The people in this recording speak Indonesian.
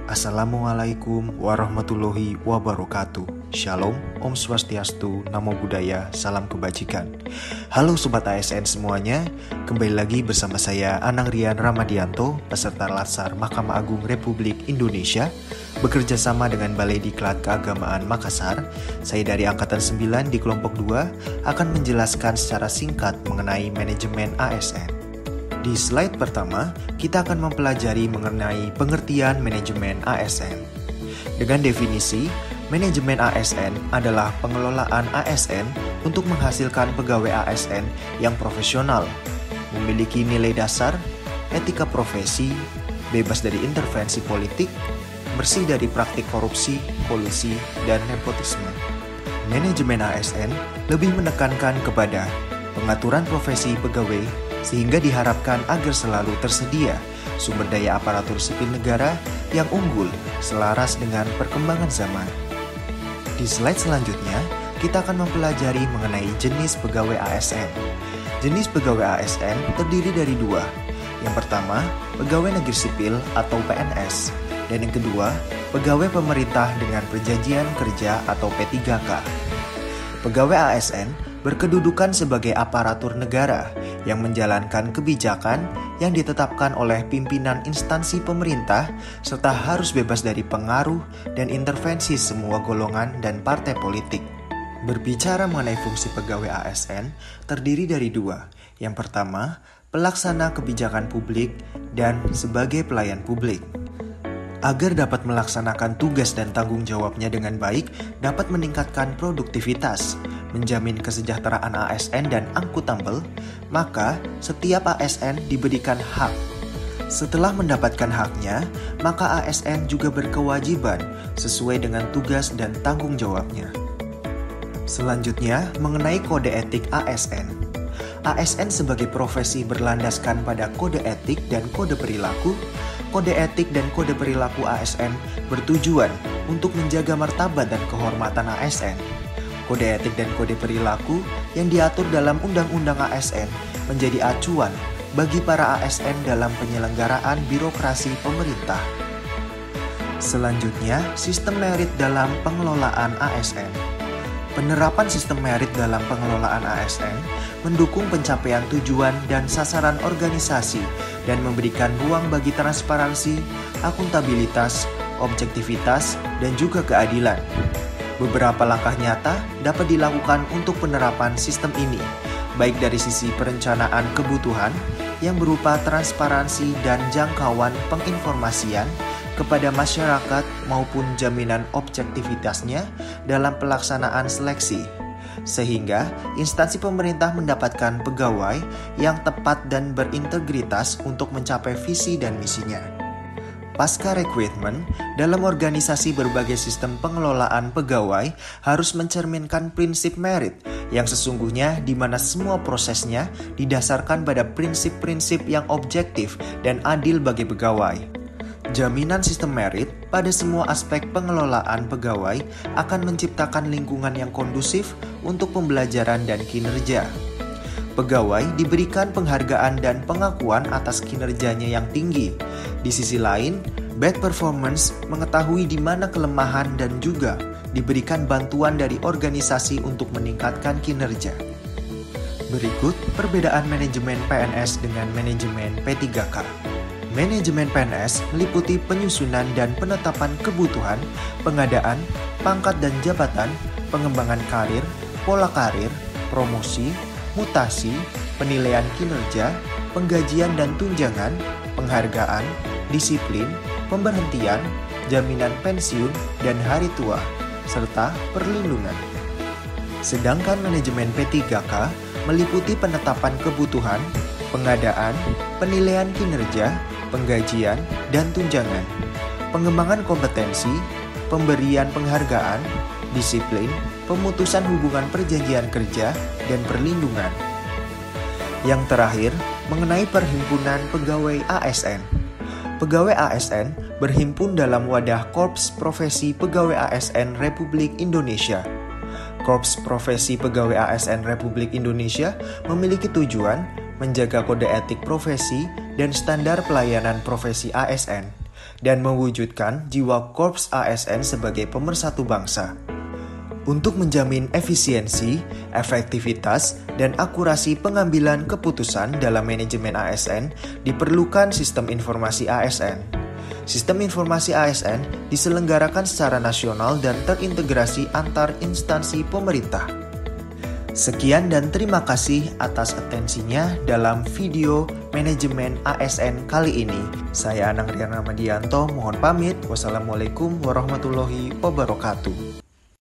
Assalamualaikum warahmatullahi wabarakatuh. Shalom, Om Swastiastu, Namo Buddhaya, Salam Kebajikan. Halo Sobat ASN semuanya, kembali lagi bersama saya Anang Rian Ramadianto, peserta Latsar Mahkamah Agung Republik Indonesia, bekerja sama dengan Balai Diklat Keagamaan Makassar. Saya dari Angkatan 9 di kelompok 2 akan menjelaskan secara singkat mengenai manajemen ASN. Di slide pertama, kita akan mempelajari mengenai pengertian manajemen ASN. Dengan definisi, manajemen ASN adalah pengelolaan ASN untuk menghasilkan pegawai ASN yang profesional, memiliki nilai dasar, etika profesi, bebas dari intervensi politik, bersih dari praktik korupsi, kolusi, dan nepotisme. Manajemen ASN lebih menekankan kepada pengaturan profesi pegawai sehingga diharapkan agar selalu tersedia sumber daya aparatur sipil negara yang unggul selaras dengan perkembangan zaman. Di slide selanjutnya, kita akan mempelajari mengenai jenis pegawai ASN. Jenis pegawai ASN terdiri dari dua. Yang pertama, pegawai negeri sipil atau PNS. Dan yang kedua, pegawai pemerintah dengan perjanjian kerja atau P3K. Pegawai ASN berkedudukan sebagai aparatur negara yang menjalankan kebijakan yang ditetapkan oleh pimpinan instansi pemerintah serta harus bebas dari pengaruh dan intervensi semua golongan dan partai politik. Berbicara mengenai fungsi pegawai ASN terdiri dari dua. Yang pertama, pelaksana kebijakan publik dan sebagai pelayan publik. Agar dapat melaksanakan tugas dan tanggung jawabnya dengan baik, dapat meningkatkan produktivitas, menjamin kesejahteraan ASN dan akuntabel, maka setiap ASN diberikan hak. Setelah mendapatkan haknya, maka ASN juga berkewajiban sesuai dengan tugas dan tanggung jawabnya. Selanjutnya, mengenai kode etik ASN. ASN sebagai profesi berlandaskan pada kode etik dan kode perilaku. Kode etik dan kode perilaku ASN bertujuan untuk menjaga martabat dan kehormatan ASN. Kode etik dan kode perilaku yang diatur dalam Undang-Undang ASN menjadi acuan bagi para ASN dalam penyelenggaraan birokrasi pemerintah. Selanjutnya, sistem merit dalam pengelolaan ASN. Penerapan sistem merit dalam pengelolaan ASN mendukung pencapaian tujuan dan sasaran organisasi dan memberikan ruang bagi transparansi, akuntabilitas, objektivitas, dan juga keadilan. Beberapa langkah nyata dapat dilakukan untuk penerapan sistem ini, baik dari sisi perencanaan kebutuhan yang berupa transparansi dan jangkauan penginformasian kepada masyarakat maupun jaminan objektivitasnya dalam pelaksanaan seleksi, sehingga instansi pemerintah mendapatkan pegawai yang tepat dan berintegritas untuk mencapai visi dan misinya. Pasca rekrutmen, dalam organisasi berbagai sistem pengelolaan pegawai harus mencerminkan prinsip merit yang sesungguhnya di mana semua prosesnya didasarkan pada prinsip-prinsip yang objektif dan adil bagi pegawai. Jaminan sistem merit pada semua aspek pengelolaan pegawai akan menciptakan lingkungan yang kondusif untuk pembelajaran dan kinerja. Pegawai diberikan penghargaan dan pengakuan atas kinerjanya yang tinggi. Di sisi lain, bad performance mengetahui di mana kelemahan dan juga diberikan bantuan dari organisasi untuk meningkatkan kinerja. Berikut perbedaan manajemen PNS dengan manajemen P3K. Manajemen PNS meliputi penyusunan dan penetapan kebutuhan, pengadaan, pangkat dan jabatan, pengembangan karir, pola karir, promosi, mutasi, penilaian kinerja, penggajian dan tunjangan, penghargaan, disiplin, pemberhentian, jaminan pensiun dan hari tua, serta perlindungan. Sedangkan manajemen P3K meliputi penetapan kebutuhan, pengadaan, penilaian kinerja, penggajian, dan tunjangan, pengembangan kompetensi, pemberian penghargaan, disiplin, pemutusan hubungan perjanjian kerja, dan perlindungan. Yang terakhir, mengenai perhimpunan pegawai ASN. Pegawai ASN berhimpun dalam wadah Korps Profesi Pegawai ASN Republik Indonesia. Korps Profesi Pegawai ASN Republik Indonesia memiliki tujuan menjaga kode etik profesi dan standar pelayanan profesi ASN. dan mewujudkan jiwa Korps ASN sebagai pemersatu bangsa. Untuk menjamin efisiensi, efektivitas, dan akurasi pengambilan keputusan dalam manajemen ASN, diperlukan sistem informasi ASN. Sistem informasi ASN diselenggarakan secara nasional dan terintegrasi antar instansi pemerintah. Sekian dan terima kasih atas atensinya dalam video manajemen ASN kali ini. Saya Anang Rian Ramadianto, mohon pamit. Wassalamualaikum warahmatullahi wabarakatuh.